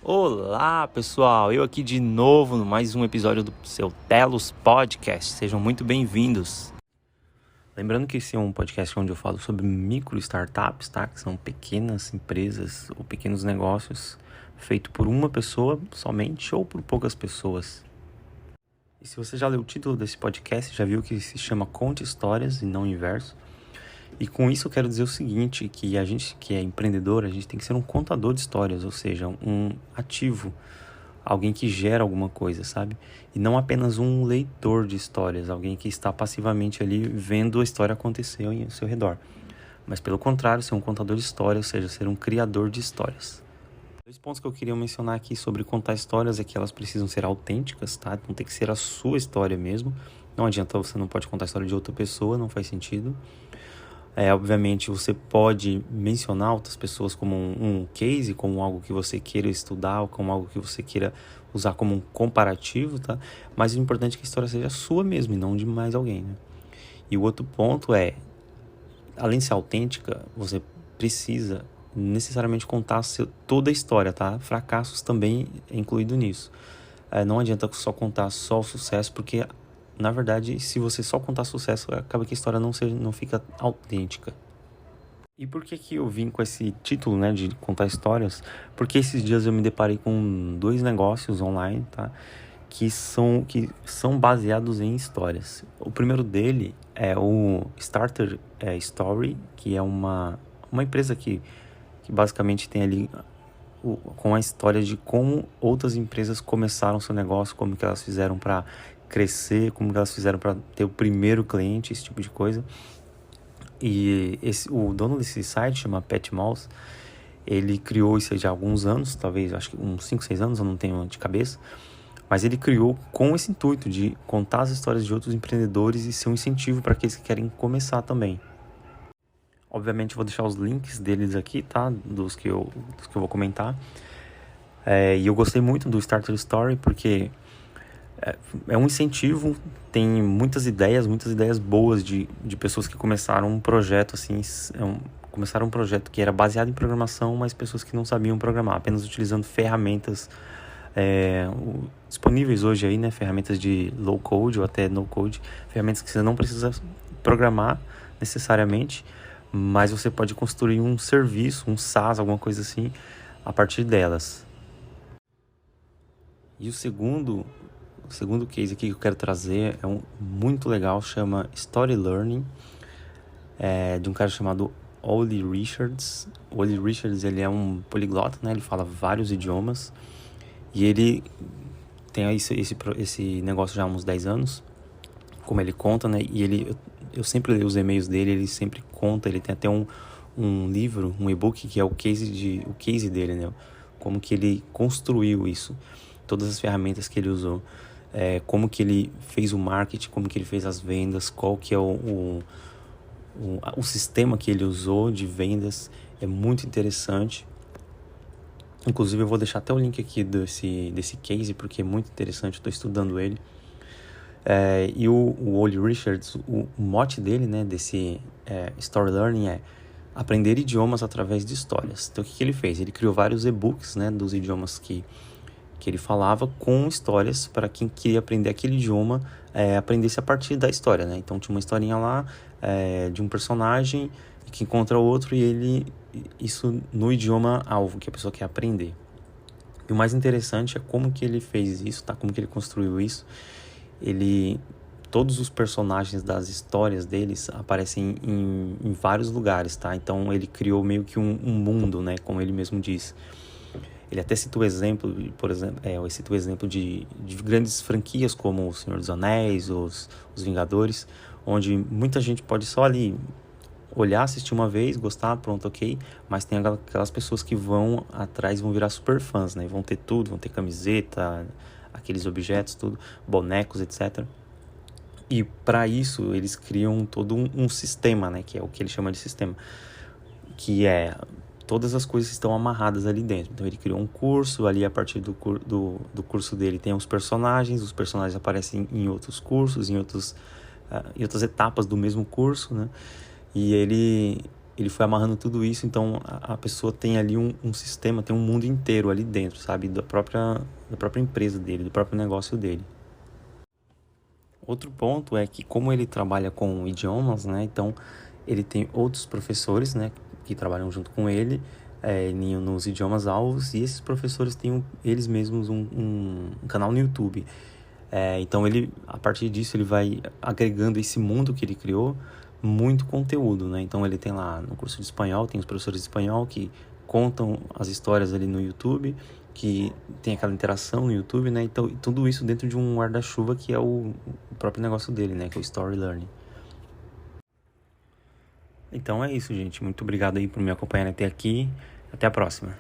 Olá pessoal, eu aqui de novo no mais um episódio do seu Telos Podcast, sejam muito bem-vindos. Lembrando que esse é um podcast onde eu falo sobre micro startups, tá? Que são pequenas empresas ou pequenos negócios feitos por uma pessoa somente ou por poucas pessoas. E se você já leu o título desse podcast, já viu que se chama Conte Histórias e não o inverso. E com isso eu quero dizer o seguinte, que a gente que é empreendedor, a gente tem que ser um contador de histórias, ou seja, um ativo, alguém que gera alguma coisa, sabe? E não apenas um leitor de histórias, alguém que está passivamente ali vendo a história acontecer ao seu redor. Mas pelo contrário, ser um contador de histórias, ou seja, ser um criador de histórias. Dois pontos que eu queria mencionar aqui sobre contar histórias é que elas precisam ser autênticas, tá? Então tem que ser a sua história mesmo. Não adianta, você não pode contar a história de outra pessoa, não faz sentido. Obviamente você pode mencionar outras pessoas como um case, como algo que você queira estudar, ou como algo que você queira usar como um comparativo, tá? Mas o importante é que a história seja sua mesmo e não de mais alguém, né? E o outro ponto é, além de ser autêntica, você precisa necessariamente contar toda a história, tá? Fracassos também é incluído nisso. Não adianta só contar só o sucesso, porque na verdade, se você só contar sucesso, acaba que a história não fica autêntica. E por que eu vim com esse título, né, de contar histórias? Porque esses dias eu me deparei com dois negócios online, tá? Que são baseados em histórias. O primeiro dele é o Starter Story, que é uma empresa que basicamente tem ali com a história de como outras empresas começaram seu negócio, como que elas fizeram para crescer, como que elas fizeram para ter o primeiro cliente, esse tipo de coisa. E o dono desse site, chama Pat Mouse, ele criou isso já há alguns anos, talvez, acho que uns 5, 6 anos, eu não tenho de cabeça, mas ele criou com esse intuito de contar as histórias de outros empreendedores e ser um incentivo para aqueles que querem começar também. Obviamente eu vou deixar os links deles aqui, tá? Dos que eu vou comentar. E eu gostei muito do Starter Story porque é um incentivo, tem muitas ideias boas de pessoas que começaram um projeto assim, começaram um projeto que era baseado em programação, mas pessoas que não sabiam programar, apenas utilizando ferramentas disponíveis hoje aí, né, ferramentas de low code ou até no code, ferramentas que você não precisa programar necessariamente, mas você pode construir um serviço, um SaaS, alguma coisa assim, a partir delas. E o segundo case aqui que eu quero trazer é muito legal, chama Story Learning, de um cara chamado Oli Richards. O Oli Richards, ele é um poliglota, né? Ele fala vários idiomas e ele tem esse negócio já há uns 10 anos, como ele conta, né? E eu sempre leio os e-mails dele, ele sempre conta, ele tem até um livro, um e-book que é o case dele, né? Como que ele construiu isso, todas as ferramentas que ele usou. Como que ele fez o marketing, como que ele fez as vendas, qual que é o sistema que ele usou de vendas. É muito interessante. Inclusive eu vou deixar até o link aqui desse case, porque é muito interessante, eu estou estudando ele. E o Oli Richards, o mote dele, né, desse Story Learning é aprender idiomas através de histórias. Então o que ele fez? Ele criou vários e-books, né, dos idiomas que ele falava, com histórias para quem queria aprender aquele idioma, aprendesse a partir da história, né? Então tinha uma historinha lá de um personagem que encontra outro e isso no idioma alvo que a pessoa quer aprender. E o mais interessante é como que ele fez isso, tá? Como que ele construiu isso. Todos os personagens das histórias deles aparecem em vários lugares, tá? Então ele criou meio que um mundo, né? Como ele mesmo diz. Ele até cita o exemplo, por exemplo, de grandes franquias como O Senhor dos Anéis, os Vingadores, onde muita gente pode só ali olhar, assistir uma vez, gostar, pronto, ok, mas tem aquelas pessoas que vão atrás, vão virar super fãs, né? Vão ter tudo, vão ter camiseta, aqueles objetos, tudo, bonecos, etc. E para isso eles criam todo um sistema, né? Que é o que ele chama de sistema, que todas as coisas estão amarradas ali dentro. Então ele criou um curso, ali a partir do curso dele tem os personagens aparecem em outros cursos, em outras etapas do mesmo curso, né? E ele ele foi amarrando tudo isso, então a pessoa tem ali um sistema, tem um mundo inteiro ali dentro, sabe? Da própria empresa dele, do próprio negócio dele. Outro ponto é que como ele trabalha com idiomas, né? Então ele tem outros professores, né? Que trabalham junto com ele nos idiomas alvos, e esses professores têm eles mesmos um canal no YouTube. Então ele, a partir disso, ele vai agregando esse mundo que ele criou, muito conteúdo, né? Então ele tem lá no curso de espanhol, tem os professores de espanhol que contam as histórias ali no YouTube, que tem aquela interação no YouTube, né? Então tudo isso dentro de um guarda-chuva que é o próprio negócio dele, né? Que é o Story Learning. Então é isso, gente. Muito obrigado aí por me acompanhar até aqui. Até a próxima.